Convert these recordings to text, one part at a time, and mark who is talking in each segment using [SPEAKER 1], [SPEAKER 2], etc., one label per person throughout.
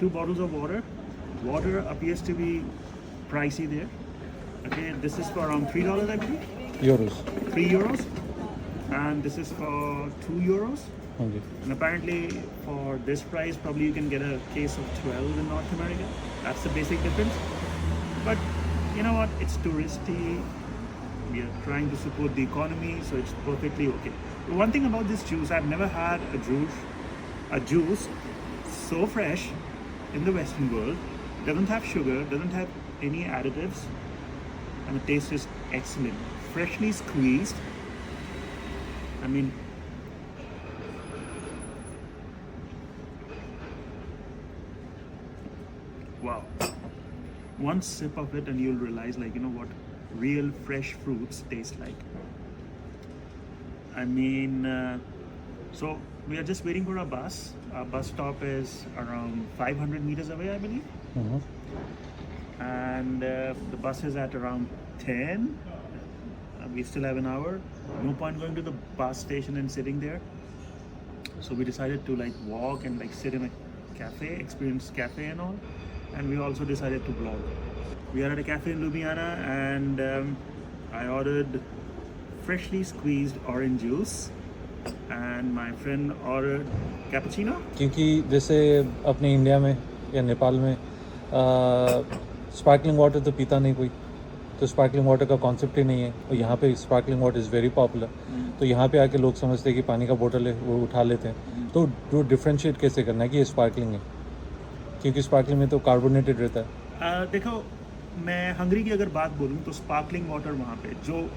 [SPEAKER 1] 2 bottles of water. Water appears to be pricey there. Okay, this is for around $3, I believe.
[SPEAKER 2] Euros.
[SPEAKER 1] 3 euros. And this is for 2 euros.
[SPEAKER 2] हाँ जी।
[SPEAKER 1] And apparently for this price, probably you can get a case of 12 in North America. That's the basic difference. But you know what? It's touristy. We are trying to support the economy, so it's perfectly okay. The one thing about this juice, I've never had a juice so fresh in the Western world. Doesn't have sugar, doesn't have any additives, and the taste is excellent. Freshly squeezed. I mean, wow. One sip of it and you'll realize, like, you know what real fresh fruits taste like. I mean, so we are just waiting for a bus. Our bus stop is around 500 meters away, I believe. And the bus is at around 10. We still have an hour. No point going to the bus station and sitting there. So we decided to like walk and like sit in a cafe, experience cafe and all. And we also decided to vlog. We are at a cafe in Ljubljana and I ordered freshly squeezed orange juice and my friend ordered cappuccino.
[SPEAKER 2] क्योंकि जैसे अपने India में या नेपाल में sparkling water तो पीता नहीं कोई, तो स्पार्कलिंग वाटर का कॉन्सेप्ट ही नहीं है। और यहाँ पे sparkling water is very popular, तो यहाँ पे आके लोग समझते हैं कि पानी का बोतल है वो उठा लेते हैं। तो डिफ्रेंशिएट कैसे करना है कि ये स्पार्कलिंग है, क्योंकि स्पार्कलिंग में तो कार्बोनेटेड रहता है।
[SPEAKER 1] देखो, मैं हंगरी की अगर बात बोलूँ तो स्पार्कलिंग वाटर वहाँ पे जो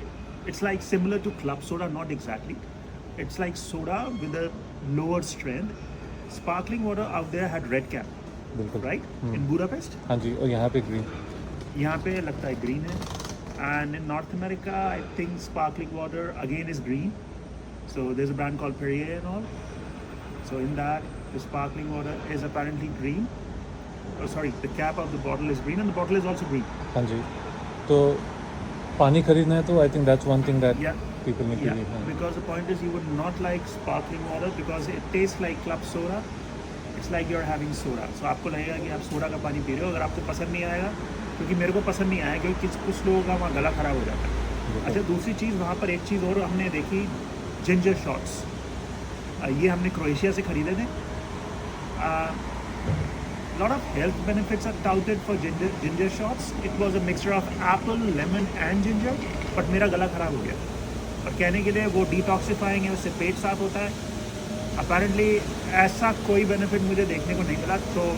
[SPEAKER 1] it's like similar to club soda, not exactly, it's like soda with a lower strength. Sparkling water out there had red cap,
[SPEAKER 2] बिल्कुल
[SPEAKER 1] राइट, इन बुडापेस्ट.
[SPEAKER 2] हाँ जी, और यहाँ पे ग्रीन,
[SPEAKER 1] यहाँ पे लगता है ग्रीन है. And in north America I think sparkling water again is green. So there's a brand called Perrier and all. So in that, the sparkling water is apparently green. Oh, sorry, the cap of the bottle is green and the bottle is also green.
[SPEAKER 2] हाँ जी, तो पानी खरीदना है तो I think that's one thing that
[SPEAKER 1] Yeah.
[SPEAKER 2] people need to
[SPEAKER 1] Yeah,
[SPEAKER 2] do.
[SPEAKER 1] because the point is you would not like sparkling water because it tastes like club soda. It's like you're having soda. So आपको लगेगा कि आप soda का पानी P रहे हो. अगर आपको पसंद नहीं आएगा, क्योंकि मेरे को पसंद नहीं आया, क्योंकि कुछ लोगों का वहाँ गला खराब हो जाता है. अच्छा, दूसरी चीज़ वहाँ पर एक चीज़ और हमने देखी, जिंजर शॉट्स. ये हमने क्रोएशिया से खरीदे थे. Lot of health benefits are touted for ginger shots. It was a mixture of apple, lemon and ginger. But मेरा गला खराब हो गया. और कहने के लिए वो डिटॉक्सिफाइंग है, उससे पेट साफ होता है. Apparently ऐसा कोई बेनिफिट मुझे देखने को नहीं मिला. तो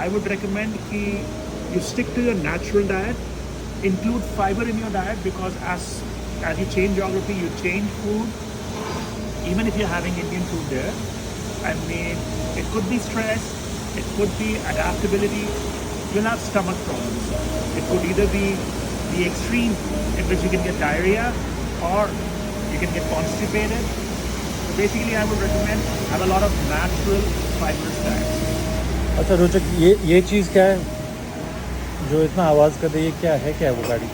[SPEAKER 1] I would recommend कि you stick to your natural diet, include fiber in your diet, because as you change geography, you change food. Even if you're having Indian food there, I mean, it could be stress, it could be adaptability, you'll have stomach problems. It could either be the extreme in which you can get diarrhea or you can get constipated. So basically I would recommend have a lot of natural fibrous diets.
[SPEAKER 2] अच्छा रोचक, ये चीज़ क्या है जो इतना आवाज़ कर रही है? क्या है वो गाड़ी?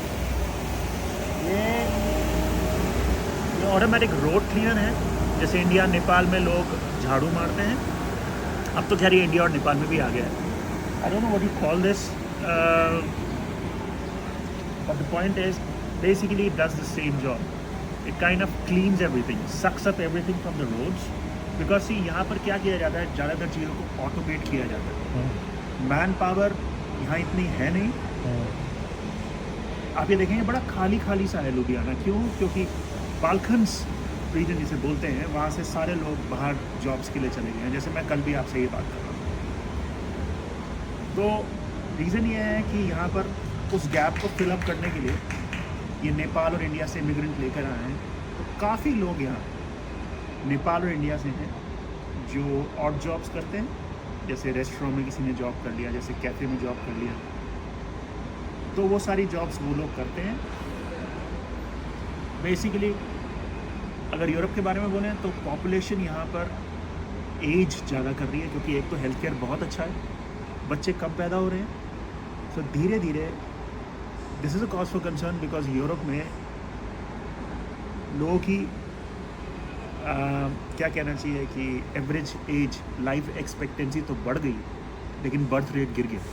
[SPEAKER 1] ये ऑटोमेटिक रोड क्लीनर है. जैसे इंडिया नेपाल में लोग झाड़ू मारते हैं, अब तो खैर ये इंडिया और नेपाल में भी आ गया है. I don't know what you call this, but the point is basically it does the same job. It kind of cleans everything, sucks up everything from the roads. Because see यहाँ पर क्या किया जाता है, ज़्यादातर चीज़ों को ऑटोमेट किया जाता है. मैन पावर यहाँ इतनी है नहीं. आप ये देखेंगे बड़ा खाली खाली सा है लुधियाना. क्यों? क्योंकि बाल्कन्स रीजन जिसे बोलते हैं, वहाँ से सारे लोग बाहर जॉब्स के लिए चले गए हैं. जैसे मैं कल भी आपसे ये बात कर रहा हूँ. तो रीज़न ये है कि यहाँ पर उस गैप को फिलअप करने के लिए ये नेपाल और इंडिया से इमिग्रेंट लेकर आए हैं. तो काफ़ी लोग यहाँ नेपाल और इंडिया से हैं जो ऑड जॉब्स करते हैं. जैसे रेस्टोरेंट में किसी ने जॉब कर लिया, जैसे कैफ़े में जॉब कर लिया, तो वो सारी जॉब्स वो लोग करते हैं. बेसिकली अगर यूरोप के बारे में बोलें तो पॉपुलेशन यहाँ पर एज ज़्यादा कर रही है, क्योंकि एक तो हेल्थ केयर बहुत अच्छा है, बच्चे कम पैदा हो रहे हैं. तो धीरे धीरे this is a cause for concern, because Europe में लोगों की क्या कहना चाहिए कि एवरेज एज लाइफ एक्सपेक्टेंसी तो बढ़ गई, लेकिन बर्थ रेट गिर गया।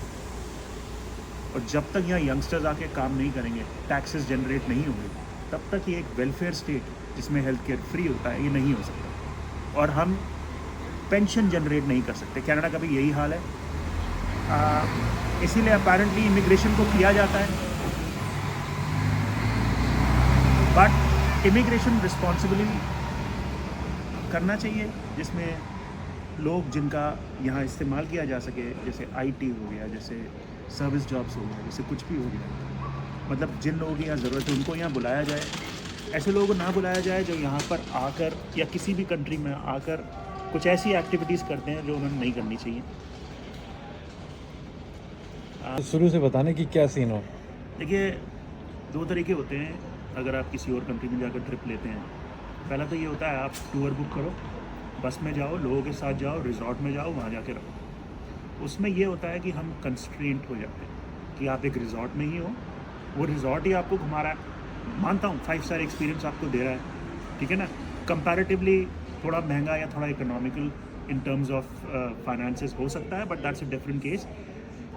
[SPEAKER 1] और जब तक यहाँ यंगस्टर्स आके काम नहीं करेंगे, टैक्सेस जनरेट नहीं होंगे, तब तक ये एक वेलफेयर स्टेट जिसमें हेल्थ केयर फ्री होता है, ये नहीं हो सकता। और हम पेंशन जनरेट नहीं कर सकते। कनाडा का भी यही हाल है। इसीलिए अपेरेंटली इमिग्रेशन को किया जाता है, बट इमिग्रेशन रिस्पॉन्सिबली करना चाहिए, जिसमें लोग जिनका यहाँ इस्तेमाल किया जा सके, जैसे आईटी हो गया, जैसे सर्विस जॉब्स हो गया, जैसे कुछ भी हो गया, मतलब जिन लोगों की यहाँ ज़रूरत है उनको यहाँ बुलाया जाए। ऐसे लोगों को ना बुलाया जाए जो यहाँ पर आकर या किसी भी कंट्री में आकर कुछ ऐसी एक्टिविटीज़ करते हैं जो उन्हें नहीं करनी चाहिए।
[SPEAKER 2] तो शुरू से बताने कि क्या सीन हो।
[SPEAKER 1] देखिए, दो तरीके होते हैं अगर आप किसी और कंट्री में जाकर ट्रिप लेते हैं। पहला तो ये होता है आप टूर बुक करो, बस में जाओ, लोगों के साथ जाओ, रिजॉर्ट में जाओ, वहाँ जाके रहो। उसमें ये होता है कि हम कंस्ट्रेंट हो जाते हैं कि आप एक रिजॉर्ट में ही हो, वो रिजॉर्ट ही आपको घुमा रहा है। मानता हूँ 5 स्टार एक्सपीरियंस आपको दे रहा है, ठीक है ना, कंपैरेटिवली थोड़ा महंगा या थोड़ा economical in terms of finances हो सकता है, but that's a different case.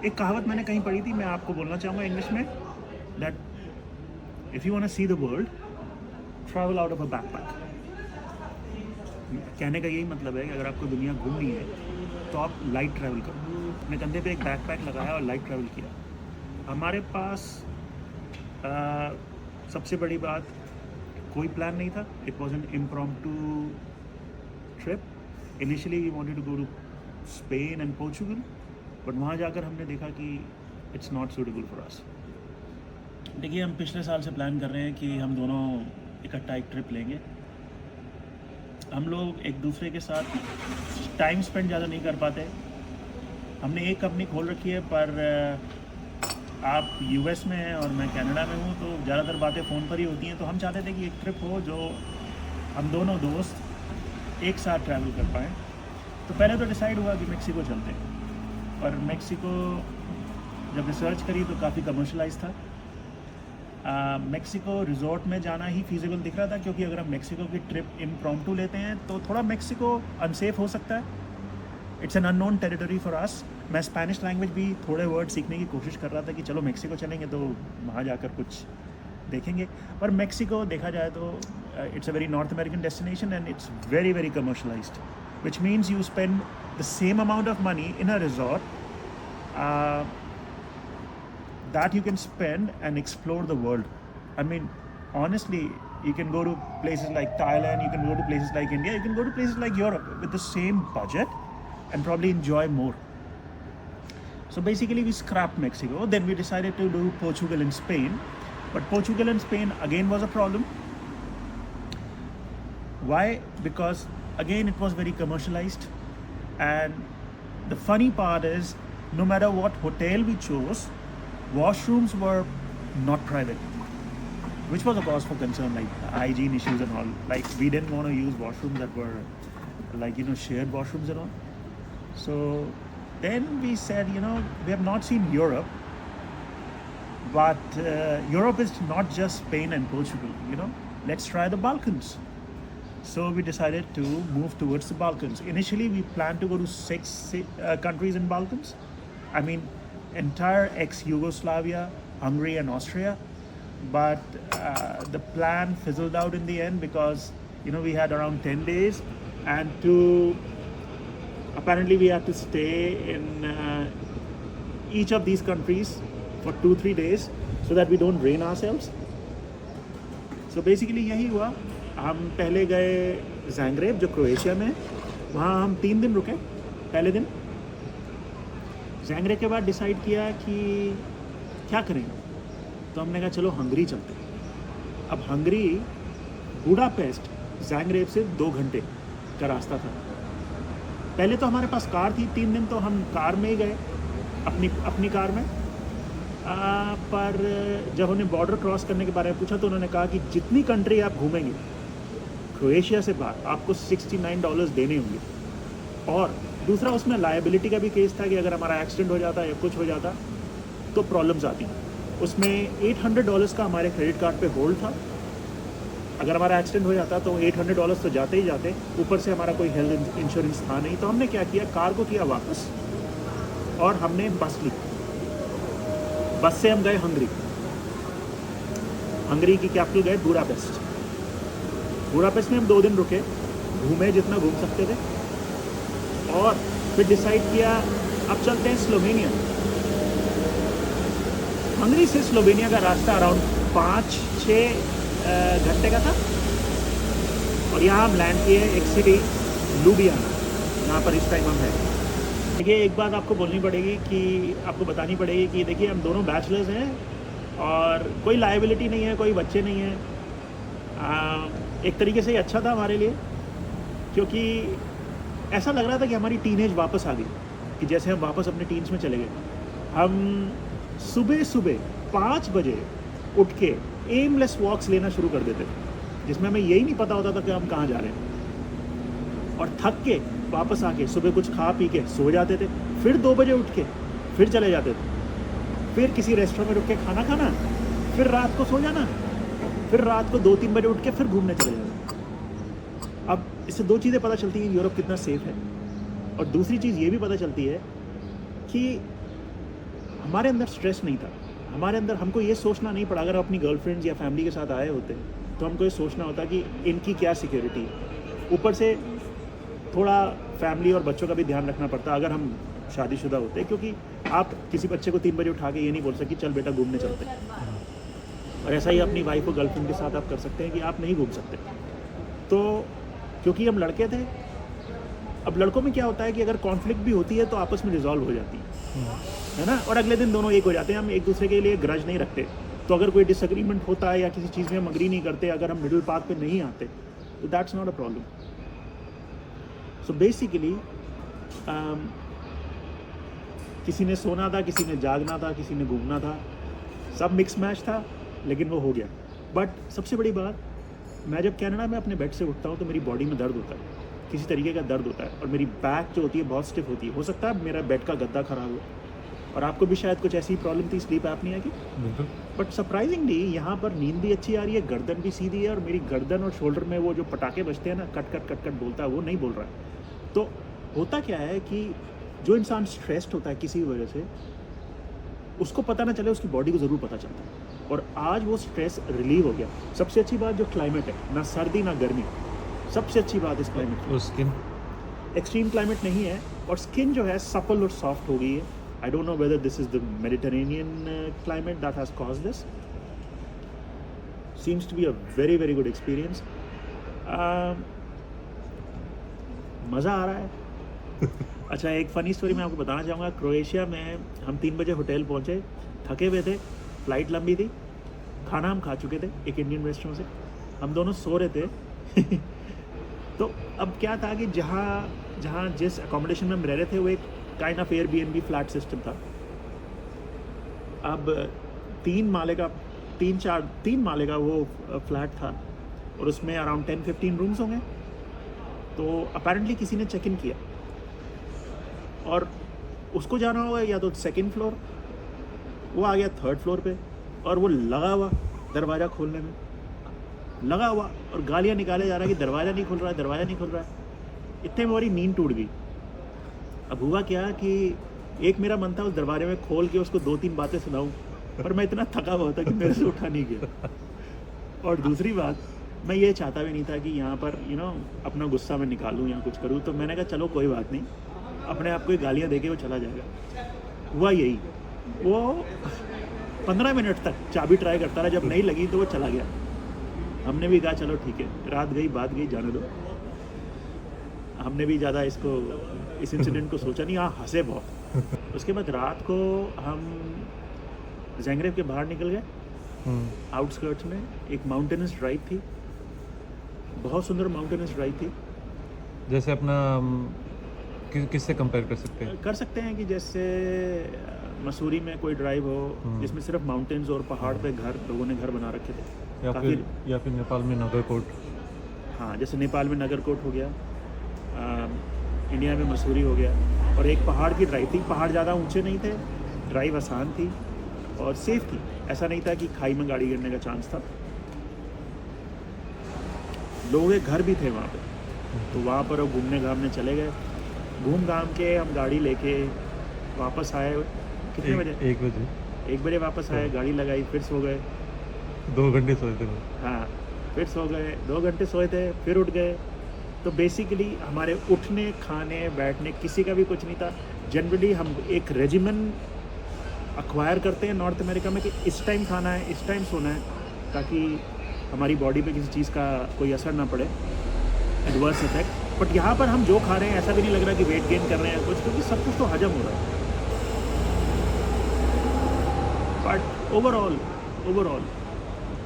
[SPEAKER 1] एक कहावत मैंने कहीं पढ़ी थी, मैं आपको बोलना चाहूँगा इंग्लिश में, that if you want to see the world, travel out of a backpack. कहने का यही मतलब है कि अगर आपको दुनिया घूमनी है तो आप लाइट ट्रैवल करो। मैंने कंधे पे एक बैकपैक लगाया और लाइट ट्रैवल किया। हमारे पास सबसे बड़ी बात, कोई प्लान नहीं था। It was an impromptu trip. Initially we wanted to go to Spain and Portugal, but वहाँ जाकर हमने देखा कि it's not suitable for us. देखिए, हम पिछले साल से प्लान कर रहे हैं कि हम दोनों इकट्ठा एक ट्रिप लेंगे। हम लोग एक दूसरे के साथ टाइम स्पेंड ज़्यादा नहीं कर पाते। हमने एक कंपनी खोल रखी है, पर आप यूएस में हैं और मैं कनाडा में हूँ, तो ज़्यादातर बातें फ़ोन पर ही होती हैं। तो हम चाहते थे कि एक ट्रिप हो जो हम दोनों दोस्त एक साथ ट्रैवल कर पाएँ। तो पहले तो डिसाइड हुआ कि मेक्सिको चलते हैं, पर मेक्सिको जब रिसर्च करी तो काफ़ी कमर्शलाइज था। मेक्सिको रिजॉर्ट में जाना ही फीजिबल दिख रहा था, क्योंकि अगर हम मेक्सिको की ट्रिप इम्प्रॉम्प्टू लेते हैं तो थोड़ा मेक्सिको अनसेफ हो सकता है। It's an unknown territory for us. मैं स्पेनिश लैंग्वेज भी थोड़े वर्ड सीखने की कोशिश कर रहा था कि चलो मेक्सिको चलेंगे तो वहाँ जाकर कुछ देखेंगे। पर मेक्सिको देखा जाए तो it's a very north American destination and it's very very commercialised, which means you spend the same amount of money in a resort that you can spend and explore the world. I mean, honestly, you can go to places like Thailand, you can go to places like India, you can go to places like Europe with the same budget and probably enjoy more. So basically we scrapped Mexico. Then we decided to do Portugal and Spain. But Portugal and Spain again was a problem. Why? Because again it was very commercialized, and the funny part is no matter what hotel we chose, washrooms were not private, which was a cause for concern, like hygiene issues and all. Like we didn't want to use washrooms that were like, shared washrooms and all. So then we said, we have not seen Europe, but Europe is not just Spain and Portugal, let's try the Balkans. So we decided to move towards the Balkans. Initially, we planned to go to 6 countries in Balkans. I mean, entire ex-Yugoslavia, Hungary and Austria. But the plan fizzled out in the end because, we had around 10 days. And apparently we had to stay in each of these countries for 2-3 days so that we don't drain ourselves. So basically यही हुआ। हम पहले गए ज़ैग्रेब जो Croatia में, वहाँ हम 3 दिन रुके। पहले दिन ज़ैग्रेब के बाद डिसाइड किया कि क्या करेंगे, तो हमने कहा चलो हंगरी चलते हैं। अब हंगरी बुडापेस्ट ज़ैग्रेब से 2 घंटे का रास्ता था। पहले तो हमारे पास कार थी, 3 दिन तो हम कार में ही गए, अपनी कार में। पर जब उन्हें बॉर्डर क्रॉस करने के बारे में पूछा तो उन्होंने कहा कि जितनी कंट्री आप घूमेंगे क्रोएशिया से बाहर, आपको $69 देने होंगे। और दूसरा, उसमें लायबिलिटी का भी केस था कि अगर हमारा एक्सीडेंट हो जाता या कुछ हो जाता तो प्रॉब्लम्स आती। उसमें $800 का हमारे क्रेडिट कार्ड पे होल्ड था। अगर हमारा एक्सीडेंट हो जाता तो $800 तो जाते ही जाते, ऊपर से हमारा कोई हेल्थ इंश्योरेंस था नहीं। तो हमने क्या किया, कार को किया वापस और हमने बस ली। बस से हम गए हंगरी की कैपिटल गए बुडापेस्ट। बुडापेस्ट में हम 2 दिन रुके, घूमे जितना घूम सकते थे, और फिर डिसाइड किया अब चलते हैं स्लोवेनिया। हंगरी से स्लोवेनिया का रास्ता अराउंड 5-6 घंटे का था, और यहाँ हम लैंड किए एक सिटी लुबियाना, यहाँ पर इस टाइम हम हैं। देखिए एक बात आपको बोलनी पड़ेगी कि आपको बतानी पड़ेगी कि देखिए हम दोनों बैचलर्स हैं और कोई लायबिलिटी नहीं है, कोई बच्चे नहीं हैं। एक तरीके से अच्छा था हमारे लिए, क्योंकि ऐसा लग रहा था कि हमारी टीनेज वापस आ गई, कि जैसे हम वापस अपने टीन्स में चले गए। हम सुबह 5 बजे उठ के एमलेस वॉक्स लेना शुरू कर देते थे, जिसमें हमें यही नहीं पता होता था कि हम कहाँ जा रहे हैं, और थक के वापस आके सुबह कुछ खा पी के सो जाते थे, फिर 2 बजे उठ के फिर चले जाते थे, फिर किसी रेस्टोरेंट में रुक के खाना खाना, फिर रात को सो जाना, फिर रात को 2-3 बजे उठ के फिर घूमने चले जाना। अब इससे 2 चीज़ें पता चलती हैं कि यूरोप कितना सेफ है, और दूसरी चीज़ ये भी पता चलती है कि हमारे अंदर स्ट्रेस नहीं था। हमारे अंदर हमको ये सोचना नहीं पड़ा, अगर अपनी गर्लफ्रेंड्स या फैमिली के साथ आए होते तो हमको ये सोचना होता कि इनकी क्या सिक्योरिटी है। ऊपर से थोड़ा फैमिली और बच्चों का भी ध्यान रखना पड़ता अगर हम शादीशुदा होते, क्योंकि आप किसी बच्चे को 3 बजे उठा के ये नहीं बोल सकते चल बेटा घूमने चलते हैं, और ऐसा ही अपनी वाइफ और गर्लफ्रेंड के साथ आप कर सकते हैं कि आप नहीं घूम सकते। तो क्योंकि हम लड़के थे, अब लड़कों में क्या होता है कि अगर कॉन्फ्लिक्ट भी होती है तो आपस में रिजॉल्व हो जाती है ना, और अगले दिन दोनों एक हो जाते हैं। हम एक दूसरे के लिए ग्रज नहीं रखते, तो अगर कोई डिसएग्रीमेंट होता है या किसी चीज़ में हम अग्री नहीं करते, अगर हम मिडिल पाथ पे नहीं आते, तो that's not a problem. So basically किसी ने सोना था, किसी ने जागना था, किसी ने घूमना था, सब मिक्स मैच था, लेकिन वो हो गया। बट सबसे बड़ी बात, मैं जब कनाडा में अपने बेड से उठता हूँ तो मेरी बॉडी में दर्द होता है, किसी तरीके का दर्द होता है, और मेरी बैक जो होती है बहुत स्टिफ होती है। हो सकता है मेरा बेड का गद्दा ख़राब हो, और आपको भी शायद कुछ ऐसी प्रॉब्लम थी, स्लीप एपनिया की। बट सरप्राइजिंगली यहाँ पर नींद भी अच्छी आ रही है, गर्दन भी सीधी है, और मेरी गर्दन और शोल्डर में वो जो पटाखे बजते हैं ना, कट कट कट कट बोलता है, वो नहीं बोल रहा है। तो होता क्या है कि जो इंसान स्ट्रेस्ड होता है किसी वजह से, उसको पता ना चले, उसकी बॉडी को ज़रूर पता चलता है, और आज वो स्ट्रेस रिलीव हो गया। सबसे अच्छी बात जो क्लाइमेट है, ना सर्दी ना गर्मी, सबसे अच्छी बात इस क्लाइमेट की।
[SPEAKER 2] स्किन
[SPEAKER 1] एक्सट्रीम क्लाइमेट नहीं है, और स्किन जो है सपल और सॉफ्ट हो गई है। I don't know whether this is the Mediterranean climate that has caused this. Seems to be a very very good experience. मज़ा आ रहा है। अच्छा, एक फ़नी स्टोरी मैं आपको बताना चाहूँगा। क्रोएशिया में हम 3 बजे होटल पहुँचे, थके हुए थे, फ़्लाइट लंबी थी, खाना हम खा चुके थे एक इंडियन रेस्टोरेंट से, हम दोनों सो रहे थे। तो अब क्या था कि जहाँ जिस अकोमोडेशन में हम रह रहे थे वो एक kind of Airbnb flat system था। अब 3 माले का वो फ्लैट था, और उसमें अराउंड 10-15 रूम्स होंगे। तो अपेरेंटली किसी ने चेक इन किया, और उसको जाना होगा या तो 2nd फ्लोर, वो आ गया 3rd फ्लोर पे, और वो लगा हुआ दरवाज़ा खोलने में, लगा हुआ, और गालियाँ निकाले जा रहा है कि दरवाज़ा नहीं खुल रहा है, दरवाज़ा नहीं खुल रहा है। इतने में हमारी नींद टूट गई। अब हुआ क्या कि एक मेरा मन था उस दरवाजे में खोल के उसको 2-3 बातें सुनाऊं, पर मैं इतना थका हुआ था कि मेरे से उठा नहीं गया। और दूसरी बात, मैं ये चाहता भी नहीं था कि यहाँ पर अपना गुस्सा मैं निकालूं या कुछ करूँ। तो मैंने कहा चलो कोई बात नहीं, अपने आप को गालियाँ दे के वो चला जाएगा। हुआ यही, वो 15 मिनट तक चाबी ट्राई करता रहा, जब नहीं लगी तो वो चला गया। हमने भी कहा चलो ठीक है, रात गई बात गई, जाने दो। हमने भी ज़्यादा इस इंसिडेंट को सोचा नहीं, हाँ हंसे बहुत। उसके बाद रात को हम ज़ैग्रेब के बाहर निकल गए, आउटस्कर्ट्स में एक माउंटेनस ड्राइव थी, बहुत सुंदर माउंटेनस ड्राइव थी।
[SPEAKER 2] जैसे अपना किससे कंपेयर कर सकते हैं
[SPEAKER 1] कि जैसे मसूरी में कोई ड्राइव हो जिसमें सिर्फ माउंटेन्स और पहाड़ पे लोगों ने घर बना रखे थे,
[SPEAKER 2] या फिर नेपाल में नगरकोट।
[SPEAKER 1] हाँ, जैसे नेपाल में नगरकोट हो गया, इंडिया में मसूरी हो गया। और एक पहाड़ की ड्राइव थी, पहाड़ ज़्यादा ऊंचे नहीं थे, ड्राइव आसान थी और सेफ थी। ऐसा नहीं था कि खाई में गाड़ी गिरने का चांस था। लोगों के घर भी थे वहाँ पे, तो वहाँ पर घूमने घामने चले गए। घूम घाम के हम गाड़ी लेके वापस आए कितने बजे?
[SPEAKER 2] 1 बजे
[SPEAKER 1] 1 बजे वापस आए, गाड़ी लगाई, फिर सो गए।
[SPEAKER 2] 2 घंटे सोए थे मैं।
[SPEAKER 1] हाँ, फिर सो गए, 2 घंटे सोए थे, फिर उठ गए। तो बेसिकली हमारे उठने, खाने, बैठने किसी का भी कुछ नहीं था। जनरली हम एक रेजिमेन अक्वायर करते हैं नॉर्थ अमेरिका में कि इस टाइम खाना है, इस टाइम सोना है, ताकि हमारी बॉडी पे किसी चीज़ का कोई असर ना पड़े, एडवर्स इफेक्ट। बट यहाँ पर हम जो खा रहे हैं ऐसा भी नहीं लग रहा कि वेट गेन कर रहे हैं कुछ, क्योंकि सब कुछ तो हजम हो रहा है। बट ओवरऑल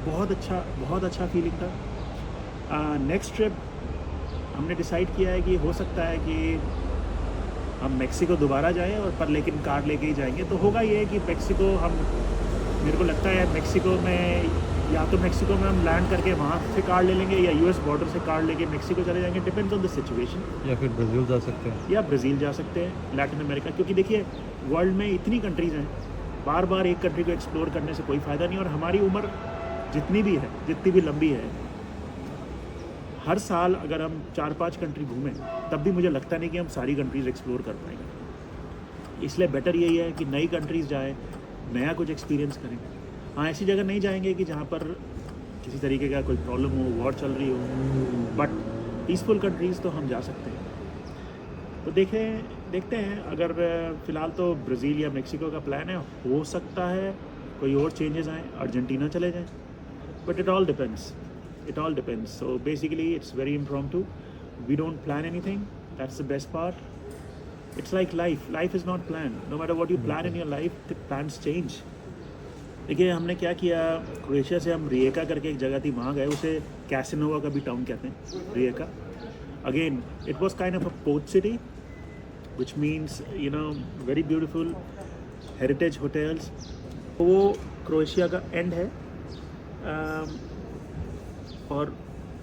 [SPEAKER 1] बहुत अच्छा फीलिंग था। नेक्स्ट ट्रिप हमने डिसाइड किया है कि हो सकता है कि हम मेक्सिको दोबारा जाएं, और पर लेकिन कार लेके ही जाएंगे। तो होगा ये कि मेक्सिको मेरे को लगता है मेक्सिको में, या तो मेक्सिको में हम लैंड करके वहाँ से कार ले लेंगे, या यूएस बॉर्डर से कार लेके मेक्सिको चले जाएंगे, डिपेंड्स ऑन द सिचुएशन।
[SPEAKER 2] या फिर ब्राज़ील जा सकते हैं,
[SPEAKER 1] या ब्राज़ील जा सकते हैं, लैटिन अमेरिका, क्योंकि देखिए वर्ल्ड में इतनी कंट्रीज़ हैं, बार बार एक कंट्री को एक्सप्लोर करने से कोई फ़ायदा नहीं। और हमारी उम्र जितनी भी लंबी है, हर साल अगर हम 4-5 कंट्री घूमें तब भी मुझे लगता नहीं कि हम सारी कंट्रीज़ एक्सप्लोर कर पाएंगे। इसलिए बेटर यही है कि नई कंट्रीज़ जाएं, नया कुछ एक्सपीरियंस करें। हाँ, ऐसी जगह नहीं जाएंगे कि जहाँ पर किसी तरीके का कोई प्रॉब्लम हो, वॉर चल रही हो, बट पीसफुल कंट्रीज़ तो हम जा सकते हैं। तो देखते हैं। अगर फ़िलहाल तो ब्राज़ील या मेक्सिको का प्लान है, हो सकता है कोई और चेंजेस आएँ, अर्जेंटीना चले जाएँ, but it all depends. So basically it's very impromptu. We don't plan anything. That's the best part. It's like life is not planned. No matter what you plan in your life, the plans change. देखिए हमने क्या किया, Croatia से हम रिएका करके एक जगह थी, वहाँ गए। उसे कैसिनोवा का भी टाउन कहते हैं, Rijeka. Again it was kind of a port city, which means very beautiful heritage hotels. वो क्रोएशिया का एंड है, और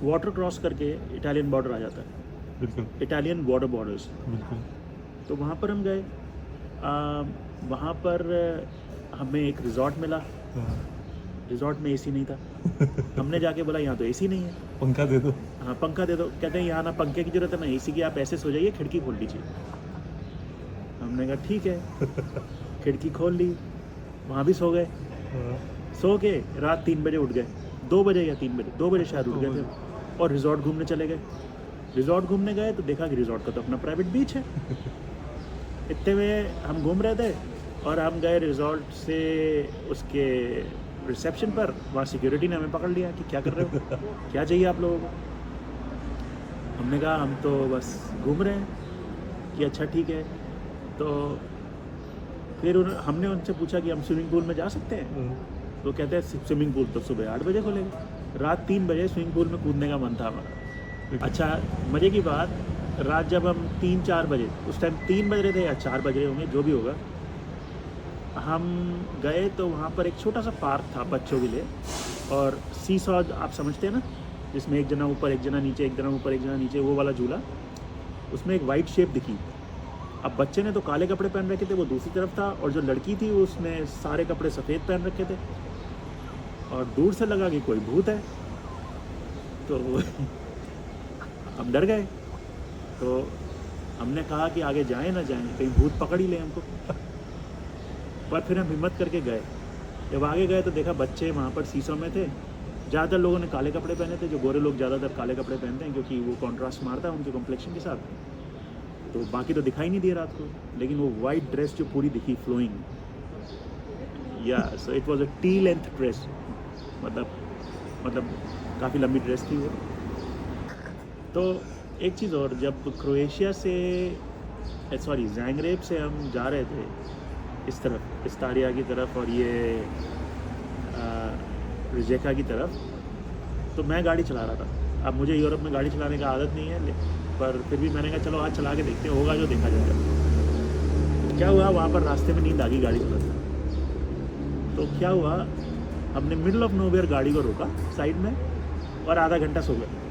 [SPEAKER 1] वाटर क्रॉस करके इटालियन बॉर्डर आ जाता है।
[SPEAKER 2] बिल्कुल,
[SPEAKER 1] इटालियन बॉर्डर्स।
[SPEAKER 2] बिल्कुल।
[SPEAKER 1] तो वहाँ पर हम गए। वहाँ पर हमें एक रिजॉर्ट मिला। रिजॉर्ट में एसी नहीं था। हमने जाके बोला यहाँ तो एसी नहीं है,
[SPEAKER 2] पंखा दे दो।
[SPEAKER 1] हाँ, पंखा दे दो। कहते हैं यहाँ ना पंखे की ज़रूरत है ना एसी की, आप ऐसे सो जाइए, खिड़की खोल लीजिए। हमने कहा ठीक है, खिड़की खोल ली, वहाँ भी सो गए। सो के रात 3 बजे उठ गए, 2 बजे या 3 बजे, 2 बजे शायद उठ गए थे, और रिजॉर्ट घूमने चले गए। रिजॉर्ट घूमने गए तो देखा कि रिजॉर्ट का तो अपना प्राइवेट बीच है। इतने में हम घूम रहे थे, और हम गए रिजॉर्ट से उसके रिसेप्शन पर। वहाँ सिक्योरिटी ने हमें पकड़ लिया कि क्या कर रहे हो, क्या चाहिए आप लोगों को। हमने कहा हम तो बस घूम रहे हैं। कि अच्छा ठीक है। तो फिर हमने उनसे पूछा कि हम स्विमिंग पूल में जा सकते हैं। तो कहते हैं स्विमिंग पूल तो सुबह 8 बजे खुलेगा। रात 3 बजे स्विमिंग पूल में कूदने का मन था हमारा। अच्छा, मज़े की बात, रात जब हम 3-4 बजे, उस टाइम 3 बज रहे थे या 4 बज रहे होंगे, जो भी होगा, हम गए तो वहाँ पर एक छोटा सा पार्क था बच्चों के लिए। और सीसॉ आप समझते हैं ना, जिसमें एक जना ऊपर एक जना नीचे, एक जना ऊपर एक जना नीचे, वो वाला झूला। उसमें एक वाइट शेप दिखी। अब बच्चे ने तो काले कपड़े पहन रखे थे, वो दूसरी तरफ था, और जो लड़की थी उसने सारे कपड़े सफ़ेद पहन रखे थे, और दूर से लगा कि कोई भूत है। तो हम डर गए। तो हमने कहा कि आगे जाएं ना जाएं, कहीं भूत पकड़ ही ले हमको। पर फिर हम हिम्मत करके गए। जब आगे गए तो देखा बच्चे वहाँ पर सीसों में थे। ज़्यादातर लोगों ने काले कपड़े पहने थे, जो गोरे लोग ज़्यादातर काले कपड़े पहनते हैं क्योंकि वो कॉन्ट्रास्ट मारता है उनके कॉम्प्लेक्शन के साथ। तो बाकी तो दिखाई नहीं दिया रात को, लेकिन वो वाइट ड्रेस जो पूरी दिखी फ्लोइंग, या so it was a T length dress, मतलब काफ़ी लंबी ड्रेस थी वो। तो एक चीज़ और, जब क्रोएशिया से ज़ैंग्रेब से हम जा रहे थे इस तरफ, इस्तारिया की तरफ, और ये रिजेका की तरफ, तो मैं गाड़ी चला रहा था। अब मुझे यूरोप में गाड़ी चलाने का आदत नहीं है, पर फिर भी मैंने कहा चलो आज चला के देखते हैं, होगा जो देखा जाएगा। क्या हुआ, वहाँ पर रास्ते में नींद आ गई गाड़ी चलाते। तो क्या हुआ, हमने मिडल ऑफ नोवेयर गाड़ी को रोका साइड में, और आधा घंटा सो गए।